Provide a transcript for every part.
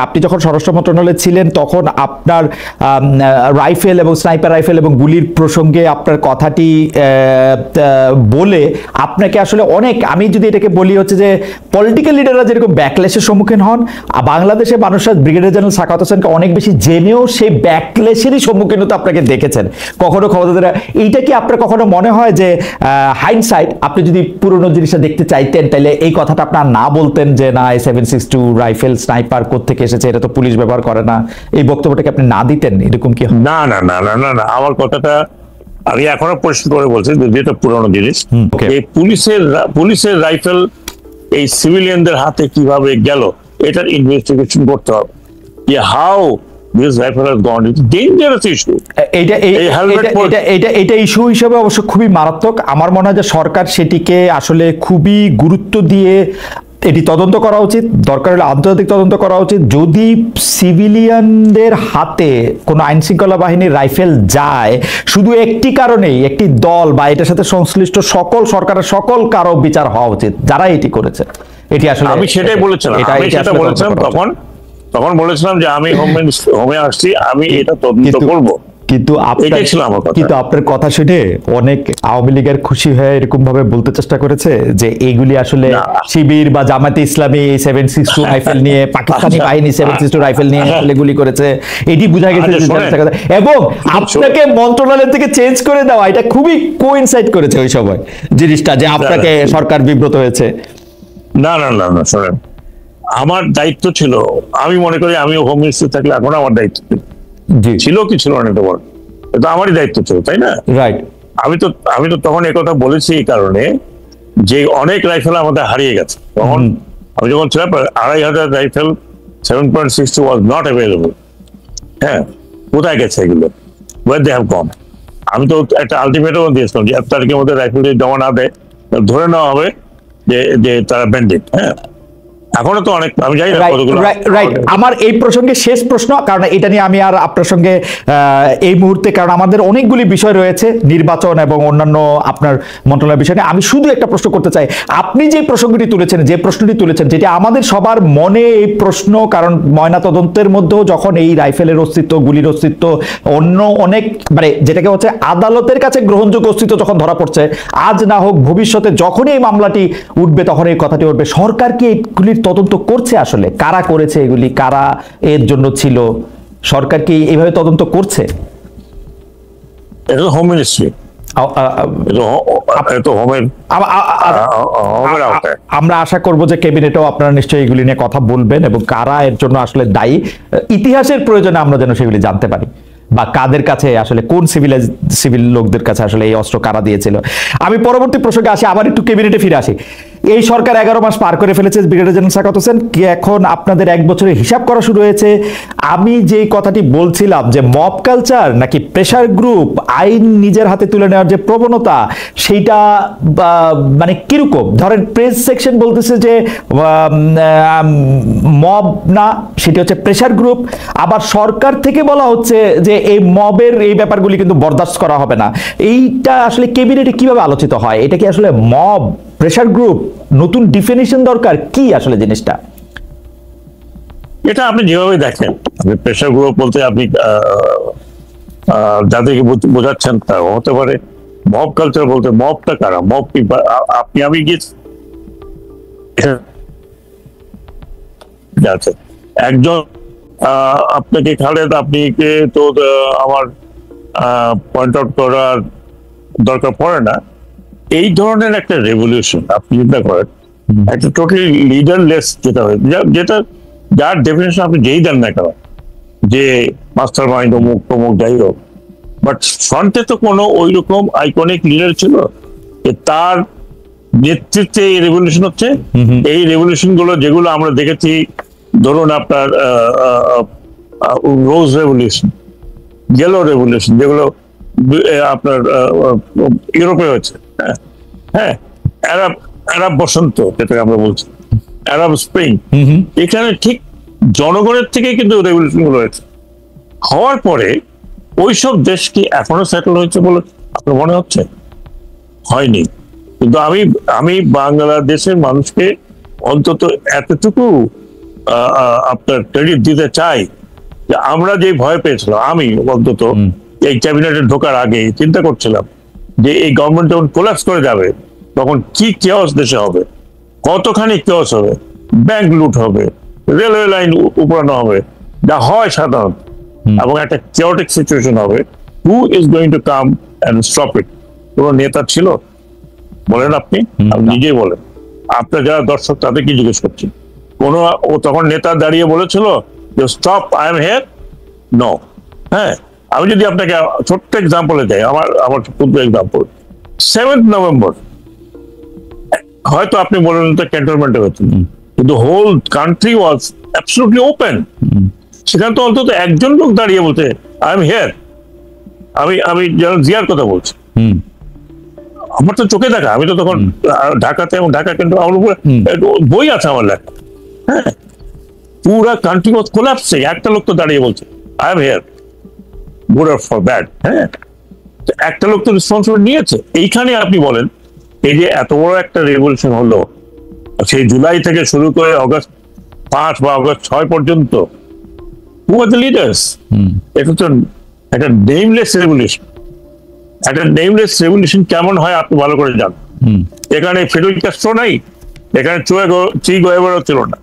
আপনি যখন স্বরাষ্ট্র মন্ত্রণালয়ে ছিলেন তখন আপনার রাইফেল এবং স্নাইপার রাইফেল এবং গুলির প্রসঙ্গে আপনার কথাটি বলে আপনাকে আসলে অনেক, আমি যদি এটাকে বলি হচ্ছে যে পলিটিক্যাল লিডাররা যেরকম ব্যাকলেশের সম্মুখীন হন, বাংলাদেশের মানুষরা ব্রিগেডিয়ার জেনারেল সাখাওয়াত হোসেনকে অনেক বেশি জেনেও সেই ব্যাকলেশেরই সম্মুখীন হতে আপনাকে দেখেছেন কখনো ক্ষমতাধর। এইটা কি আপনার কখনো মনে হয় যে হাইন্ডসাইট আপনি যদি পুরনো জিনিসটা দেখতে চাইতেন তাহলে এই কথাটা আপনার না বলতেন যে না 7.62 রাইফেল স্নাইপার কোত্থেকে এসেছে, এটা তো পুলিশ ব্যবহার করে না, এই বক্তব্যটাকে আপনি না দিতেন? এরকম কি? না না না না না না, আমার কথাটা আমি এখনো পরিষ্কার করে বলছি, যেটা পুরনো জিনিস। এই পুলিশের রাইফেল এই সিভিলিয়ানদের হাতে কিভাবে গেল এটার ইনভেস্টিগেশন করতে হবে। How this rifle has gone, it's dangerous issue. এটা ইস্যু হিসেবে অবশ্য খুবই মারাত্মক। আমার মনে হয় যে সরকার সেটিকে আসলে খুবই গুরুত্ব দিয়ে এটি তদন্ত করা উচিত, দরকার হলে আন্তর্জাতিক তদন্ত করা উচিত। যদি সিভিলিয়ানদের হাতে কোনো আইন শৃঙ্খলা বাহিনীর রাইফেল যায় শুধু একটি কারণেই, একটি দল বা এটার সাথে সংশ্লিষ্ট সকল সরকারের সকল কারো বিচার হওয়া উচিত যারা এটি করেছে। এটি আসলে আমি সেটাই বলেছিলাম, তখন বলেছিলাম যে আমি হোমে আসছি, আমি এটা তদন্ত করব। কিন্তু আপনার কথা শুনে অনেক আওয়ামী লীগের খুশি হয়ে এরকম ভাবে বলতে চেষ্টা করেছে যে এইগুলি আসলে শিবির বা জামাতে ইসলামী 7.62 রাইফেল নিয়ে, পাকিস্তানি বাহিনী 7.62 রাইফেল নিয়ে গুলি করেছে, এটি বোঝা গেছে। এবং আপনাকে মন্ত্রণালয় থেকে চেঞ্জ করে দেওয়া এটা খুবই কোইনসাইড করেছে ওই সময় জিনিসটা, যে আপনাকে সরকার বিব্রত হয়েছে। না না না না, শোনেন, আমার দায়িত্ব ছিল, আমি মনে করি আমি হোম মিনিস্টার থাকলে এখন আমার দায়িত্ব ছিল কি ছিল না, এটা আমারই দায়িত্ব ছিল, তাই না? রাইট। আমি তো তখন একথা বলেছি এই কারণে যে অনেক রাইফেল আমাদের হারিয়ে গেছে। তখন আমি যখন ছিলাম 2500 রাইফেল 7.62 ওয়াজ নট অ্যাভেলেবল। হ্যাঁ, কোথায় গেছে এগুলো? Where they have gone. আমি তো একটা আলটিমেটাম দিয়েছিলাম যে 1 তারিখের মধ্যে রাইফেল জমা না দেয় ধরে নেওয়া হবে যে তারা ব্যান্ডিট। হ্যাঁ, এখনো তো অনেক, আমি জানি না কতগুলো। রাইট। আমার এই প্রসঙ্গে শেষ প্রশ্ন, কারণ এটা নিয়ে আমি আর আপনার সঙ্গে এই মুহূর্তে, কারণ আমাদের অনেকগুলি বিষয় রয়েছে, নির্বাচন এবং অন্যান্য আপনার মন্ত্রণালয়ের বিষয় নিয়ে। আমি শুধু একটা প্রশ্ন করতে চাই, আপনি যে প্রসঙ্গটি তুলেছেন, যে প্রশ্নটি তুলেছেন, যেটি আমাদের সবার মনে এই প্রশ্ন, কারণ ময়না তদন্তের মধ্যেও যখন এই রাইফেলের অস্তিত্ব, গুলির অস্তিত্ব, অন্য অনেক মানে যেটাকে হচ্ছে আদালতের কাছে গ্রহণযোগ্য অস্তিত্ব যখন ধরা পড়ছে, আজ না হোক ভবিষ্যতে যখনই এই মামলাটি উঠবে তখন এই কথাটি উঠবে। সরকার কি এগুলির তদন্ত করছে? আসলে কারা করেছে এগুলি, কারা এর জন্য ছিল, সরকার কি এইভাবে তদন্ত করছে? হোম মিনিস্ট্রি, আমরা আশা করব যে ক্যাবিনেটেও আপনারা নিশ্চয়ই এগুলি নিয়ে কথা বলবেন এবং কারা এর জন্য আসলে দায়ী, ইতিহাসের প্রয়োজনে আমরা যেন সেগুলি জানতে পারি, বা কাদের কাছে আসলে, কোন সিভিল লোকদের কাছে আসলে এই অস্ত্র কারা দিয়েছিল। আমি পরবর্তী প্রসঙ্গে আসি, আবার একটু ক্যাবিনেটে ফিরে আসি। এই সরকার 11 মাস পার করে ফেলেছে, ব্রিগেডিয়ার জেনারেল সাখাওয়াত হোসেন, কি এখন আপনাদের 1 বছরের হিসাব করা শুরু হয়েছে? আমি যে কথাটি বলছিলাম যে মব কালচার নাকি প্রেসার গ্রুপ, আইন নিজের হাতে তুলে নেওয়ার যে প্রবণতা, সেইটা মানে কিরকম? ধরেন প্রেস সেকশন বলতেছে যে মব না, সেটি হচ্ছে প্রেসার গ্রুপ। আবার সরকার থেকে বলা হচ্ছে যে এই মবের এই ব্যাপারগুলি কিন্তু বরদাস্ত করা হবে না। এইটা আসলে ক্যাবিনেটে কিভাবে আলোচিত হয়? এটা কি আসলে মব, প্রেসার গ্রুপ, নতুন ডিফিনিশন দরকার কি আসলে জিনিসটা? এটা আপনি যেভাবে দেখেন, আপনি প্রেসার গ্রুপ বলতে আপনি যাদেরকে বোঝাচ্ছেন তা হতে পারে। মব কালচার বলতে মবটা কারা, মব কি আমি গিয়েছি একজন আপনাকে খালেদ, আপনি তো আমার পয়েন্ট আউট করার দরকার পড়ে না। এই ধরনের একটা রেভলিউশন আপনি চিন্তা করেন, একটা টোটালি লিডারলেস যেটা যার ডেফিনেশন আপনি যেই দেন না কেন, যে মাস্টার মাইন্ড অমুক তমুক যাই হোক, বাট ফ্রন্টে তো কোনো ওই রকম আইকনিক লিডার ছিল যে তার নেতৃত্বে এই রেভলিউশন হচ্ছে। এই রেভলিউশন গুলো যেগুলো আমরা দেখেছি, ধরুন আপনার রোজ রেভলিউশন, ইয়েলো রেভলিউশন, যেগুলো আপনার ইউরোপে হয়েছে, হ্যাঁ, আরব বসন্ত যেটাকে আমরা বলছি, আরব স্প্রিং, এখানে ঠিক জনগণের থেকে কিন্তু রেভলিউশন গুলো হয়েছে। হওয়ার পরে ওইসব দেশ কি এখনো সেটেল হয়েছে বলে আপনার মনে হচ্ছে? হয়নি। কিন্তু আমি বাংলাদেশের মানুষকে অন্তত এতটুকু আপনার ক্রেডিট দিতে চাই যে আমরা যে ভয় পেয়েছিলাম, আমি অন্তত এই ক্যাবিনেটে ঢোকার আগে চিন্তা করছিলাম যে এই গভর্নমেন্ট যখন কোলাপস করে যাবে তখন কি কেওস দেশে হবে, কতখানি কেওস হবে, ব্যাংক লুট হবে, রেলওয়ে লাইন উপড়ানো হবে, যা হয় সাধারণত, এবং একটা কেওটিক সিচুয়েশন হবে। Who is going to come and stop it? কোন নেতা ছিল? বলেন আপনি নিজেই বলেন। আপনার যারা দর্শক তাদেরকে জিজ্ঞেস করছি, ও তখন নেতা দাঁড়িয়ে বলেছিল যে stop, I am here? No. হ্যাঁ, আমি যদি আপনাকে ছোট্ট এক্সাম্পলে যাই, আমার ক্ষুদ্র এক্সাম্পল, 7th নভেম্বর হয়তো আপনি বলেন তো ক্যান্টনমেন্টে হয়েছে, কিন্তু whole country was absolutely open. সেখানে তো অন্তত একজন লোক দাঁড়িয়ে বলছে আই এম হিয়ার। আমি যেন জিয়ার কথা বলছি, আমার তো চোখে দেখা, আমি তো তখন ঢাকাতে, এবং ঢাকা কিন্তু আমার উপরে বই আছে আমার লেখা। হ্যাঁ, পুরা কান্ট্রি ওয়াজ কোলাপসিং, একটা লোক তো দাঁড়িয়ে বলছে I am here, good or for bad. হ্যাঁ, একটা লোক তো রেসপন্সিবিলিটি নিয়েছে। এইখানে আপনি বলেন, এই যে এত বড় একটা রেভলিউশন হলো, সেই জুলাই থেকে শুরু করে অগস্ট 5 বা অগস্ট 6 পর্যন্ত, হু আর দ্য লিডার্স? এটা তো একটা নেমলেস রেভলিউশন। একটা নেমলেস রেভলিউশন কেমন হয় আপনি ভালো করে জানেন। এখানে ফিডেল ক্যাস্ট্রো নাই, এখানে চি গোয়েভারও ছিল না,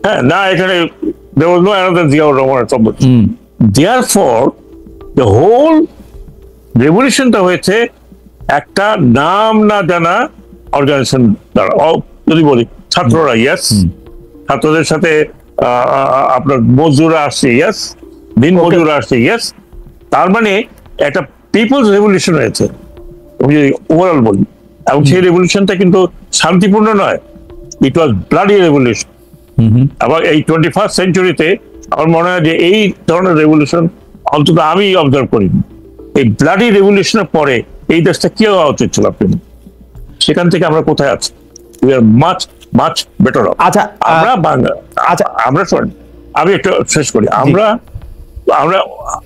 হ্যাঁ, না এখানে there was no another Ziaur Rahman সম্পর্কে। Therefore, the whole রেভলিউশনটা হয়েছে একটা নাম না জানা অর্গানাইজেশন দ্বারা। যদি বলি ছাত্ররা, ইয়েস, ছাত্রদের সাথে আপনার মজদুররা আসছে, ইয়েস, দিন মজুররা আসছে, ইয়েস। তার মানে একটা পিপলস রেভলিউশন হয়েছে, আমি যদি ওভারঅল বলি। এবং সেই রেভলিউশনটা কিন্তু শান্তিপূর্ণ নয়, ইট ওয়াজ ব্লাডি রেভলিউশন। আবার এই 21st সেঞ্চুরিতে আমার মনে হয় যে এই ধরনের রেভলিউশন অন্তত আমি অবজার্ভ করিনি। এই ব্লাডি রেভলিউশনের পরে এই দেশটা কি হওয়া উচিত ছিল আপনি? সেখান থেকে আমরা কোথায় আছি? We are much much better of. আচ্ছা, আমরা বাংলা, আচ্ছা আমরা শোনেন, আমি একটু শেষ করি।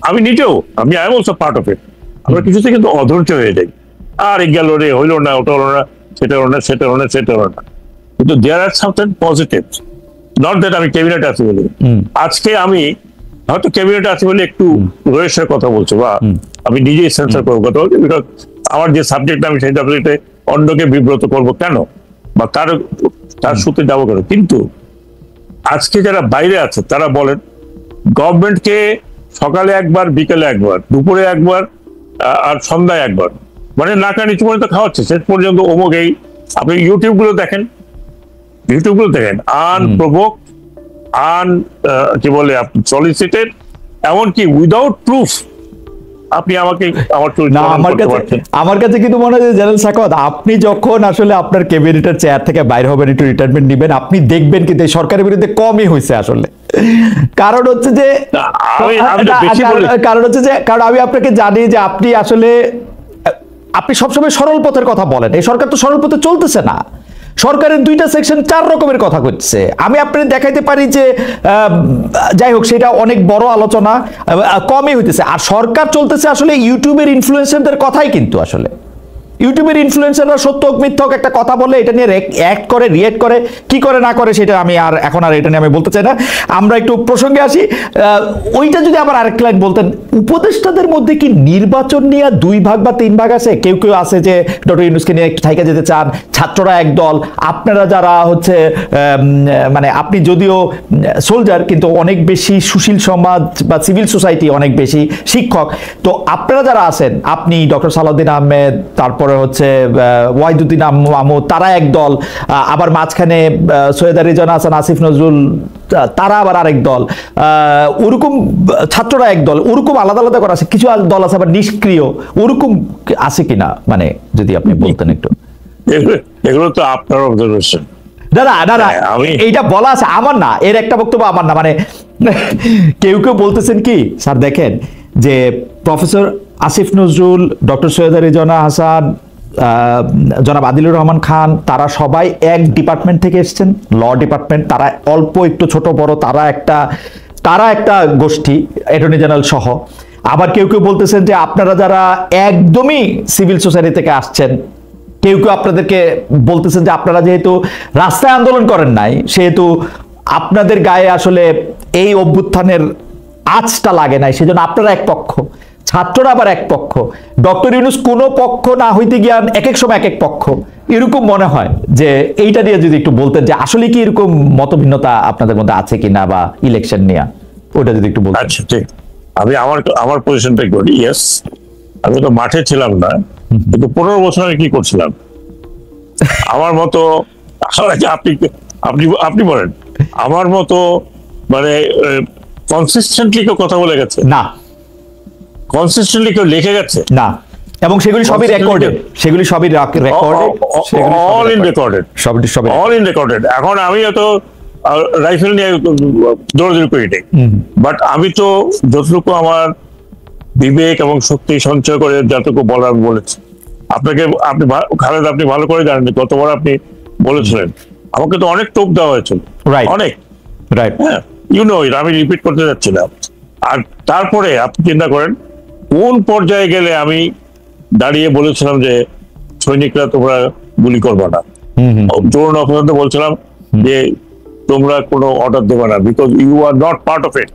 আমি নিজেও, আমি I am also part of ইট। আমরা কিছুতে কিন্তু অধৈর্য হয়ে যাই, আর গেল রে, হইলো না, ওটা হলো না, সেটা হলো না, সেটা হলো না, সেটা হলো না। কিন্তু দেয়ার আর সামথিং পজিটিভ, নট দ্যাট আমি ক্যাবিনেট আছি বলে। আজকে আমি হয়তো ক্যাবিনেট আছে বলে একটু রয়েসের কথা বলছি, বা আমি নিজেই সেন্সার করবো কথা বলছি, বিকজ আমার যে সাবজেক্ট, আমি সেই সাবজেক্টে অন্যকে বিব্রত করবো কেন, বা তার সুতে যাবো কেন। কিন্তু আজকে যারা বাইরে আছে তারা বলেন গভর্নমেন্টকে সকালে একবার, বিকেলে একবার, দুপুরে একবার, আর সন্ধ্যায় একবার, মানে নাকা নিচু পর্যন্ত খাওয়াচ্ছে। শেষ পর্যন্ত অমুক এই, আপনি ইউটিউব গুলো দেখেন, আনপ্রভোক, কি বলে, আপনি সলিসিটেড, এমনকি উইদাউট প্রুফ আপনি আমাকে আমার কাছে কিন্তু মনে হয় জেনারেল সাখাওয়াত, আপনি যখন আসলে আপনার ক্যাবিনেটের চেয়ার থেকে বাইরে হবেন, একটু রিটায়ারমেন্ট নেবেন, আপনি দেখবেন কিন্তু এই সরকারের বিরুদ্ধে কমই হয়েছে আসলে। কারণ হচ্ছে যে কারণ আমি আপনাকে জানি যে আপনি সবসময় সরল পথের কথা বলেন। এই সরকার তো সরল পথে চলতেছে না, সরকারের 2টা সেকশন 4 রকমের কথা করছে। আমি আপনাদের দেখাইতে পারি যে যাই হোক, সেটা অনেক বড় আলোচনা, কমই হইতেছে। আর সরকার চলতেছে আসলে ইউটিউবের ইনফ্লুয়েন্সারদের কথাই, কিন্তু আসলে ইউটিউবের ইনফ্লুয়েন্সাররা সত্য মিথ্যক একটা কথা বলে, এটা নিয়ে অ্যাক্ট করে, রিয়েক্ট করে, কি করে না করে সেটা আমি এখন এটা নিয়ে আমি বলতে চাই না। আমরা একটু প্রসঙ্গে আসি। ওইটা যদি আবার আরেক লাইন বলতেন, উপদেষ্টাদের মধ্যে কি নির্বাচন নিয়ে 2 ভাগ বা 3 ভাগ আছে? কেউ কেউ আছে যে ডক্টর ইউনূসকে নিয়ে একটু থাইকা যেতে চান, ছাত্ররা একদল, আপনারা যারা হচ্ছে মানে আপনি যদিও সোলজার, কিন্তু অনেক বেশি সুশীল সমাজ বা সিভিল সোসাইটি, অনেক বেশি শিক্ষক। তো আপনারা যারা আছেন, আপনি, ডক্টর সালাউদ্দিন আহমেদ, তারপরে হচ্ছে ওয়াহিদুদ্দিন মাহমুদ, তারা একদল, আবার মাঝখানে সৈয়দা রিজওয়ানা হাসান, আসিফ নজরুল, তারা আবার আরেক দল, ওরকম ছাত্ররা একদল, ওরকম আলাদা আলাদা করা আছে। কিছু দল আছে আবার নিষ্ক্রিয়, ওরকম আছে কিনা, মানে যদি আপনি বলতেন একটু। এগুলো তো আপনার অবজারভেশন। না, এইটা বলা আছে, আমার না, এর একটা বক্তব্য আমার না। মানে কেউ কেউ বলতেছেন কি স্যার, দেখেন যে প্রফেসর আসিফ নজরুল, ডক্টর সৈয়দা রিজওয়ানা হাসান, জনাব আদিলুর রহমান খান, তারা সবাই এক ডিপার্টমেন্ট থেকে এসেছেন, ল ডিপার্টমেন্ট। তারা অল্প একটু ছোট বড়, তারা একটা গোষ্ঠী, অ্যাটর্নি জেনারেল সহ। আবার কেউ কেউ বলতেছেন যে আপনারা যারা একদমই সিভিল সোসাইটি থেকে আসছেন, কেউ কেউ আপনাদেরকে বলতেছেন যে আপনারা যেহেতু রাস্তায় আন্দোলন করেন নাই, সেহেতু আপনাদের গায়ে আসলে এই অভ্যুত্থানের আঁচটা লাগে নাই, সেজন্য আপনারা এক পক্ষ, ছাত্ররা আবার এক পক্ষ, ডক্টর ইউনূস কোনো পক্ষ না হইতে গিয়ে এক এক সময় এক এক পক্ষ, এরকম মনে হয়। যে এইটা নিয়ে যদি একটু বলতেন যে আসলে কি এরকম মতভিন্নতা আপনাদের মধ্যে আছে কিনা, বা ইলেকশন নিয়ে ওটা যদি একটু বলতেন। আচ্ছা, ঠিক। আমি আমার পজিশনটাই করি। ইয়েস, আমি তো মাঠে ছিলাম না, কিন্তু 15 বছর আমি কি করছিলাম আমার মতো। আপনি আপনি আপনি বলেন, আমার মতো মানে কনসিস্টেন্টলি কেউ কথা বলে গেছে? না, কনসিস্টেন্টলি কেউ লিখে গেছে? না, এবং সেগুলি সবই রেকর্ডেড, সেগুলি সবই রেকর্ডেড, অল ইন রেকর্ডেড, সবই অল ইন রেকর্ডেড। এখন আমি তো রাইফেল নিয়ে দৌড়াদৌড়ি করি নাই, বাট আমি তো যতটুকু আমার বিবেক এবং শক্তি সঞ্চয় করে যতটুকু বলার বলেছি আপনাকে। আপনি খালেদ, আপনি ভালো করে জানেন গতবার আপনি বলেছিলেন আমাকে তো অনেক টোপ দেওয়া হয়েছিল, রাইট অনেক। রাইট, হ্যাঁ, ইউ নো ইট, আমি রিপিট করতে যাচ্ছি না। আর তারপরে আপনি চিন্তা করেন কোন পর্যায়ে গেলে আমি দাঁড়িয়ে বলেছিলাম যে সৈনিকরা তোমরা গুলি করবে না। জোর অপরাধ বলছিলাম যে তোমরা কোনো অর্ডার দেবে না, because you are not part of it.